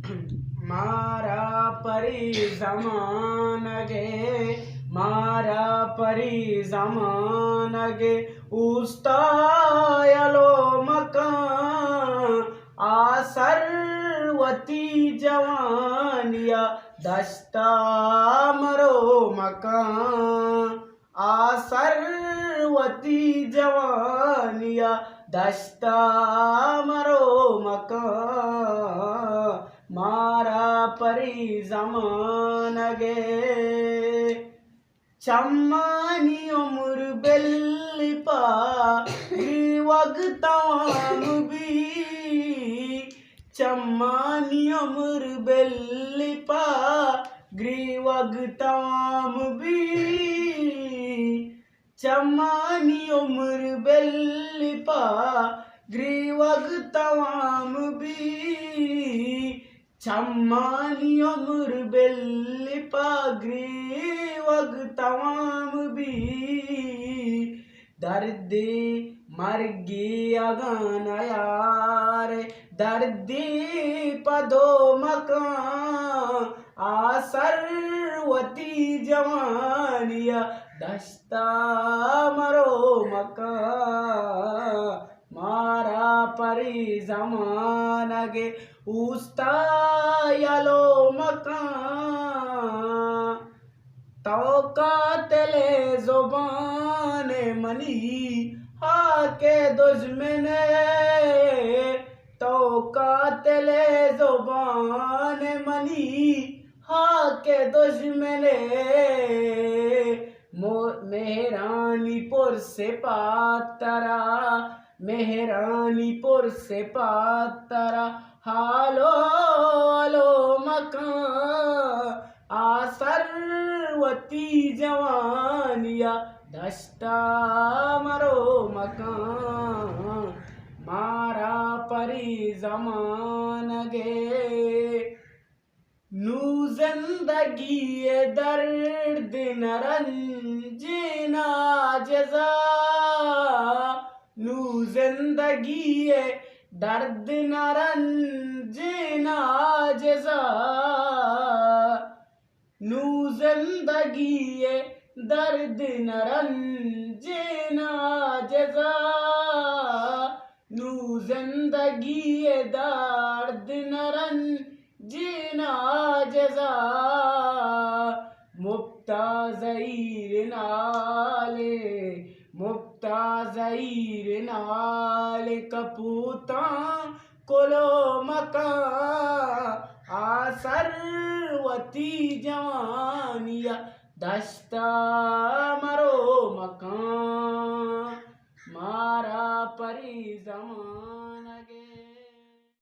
मारा परी जमानगे मारा परी जमानगे उस्तायलो मकान आसरवती जवानिया दस्ता मरो मकान आसरवती जवानिया दस्ता मरो मकान मारा परी जमानगे चम्मानी उम्र बेल्लिपा वगताम भी चम्मानी उम्र बेल्लिपा ग्रीवगताम भी चम्मानी उम्र बेल्लिपा ग्रीवगताम भी चम्मानी उम्र बेल्लिपा ग्रीवगताम भी दर्दी मर्गी अगन यार दर्दी पदो मकान आसरवती जवानिया दस्ता मरो मकान मारा परी जमानगे उस्तायलो मकान तौका तेले जुबान मनी हाके दुश्मने तौका तेले जुबान मनी हाके दुश्मने मेहरानीपुर से पातरा मेहरानीपुर से पातरा हालो आलो मकान आसरवती जवानिया दस्ता मरो मकान मारा परी जमानगे नू जिंदगी दर्द न रंजना जजा नू जिंदगी दर्द न रंजना जजा नू जिंदगी दर्द न रंजना जजा नू जिंदगी दर्द न रंजना जजा मुफ्ता ज़हीर नाले कपूता कोलो मकान आसरवती जवानिया दस्ता मरो मकान मारा परी जमान।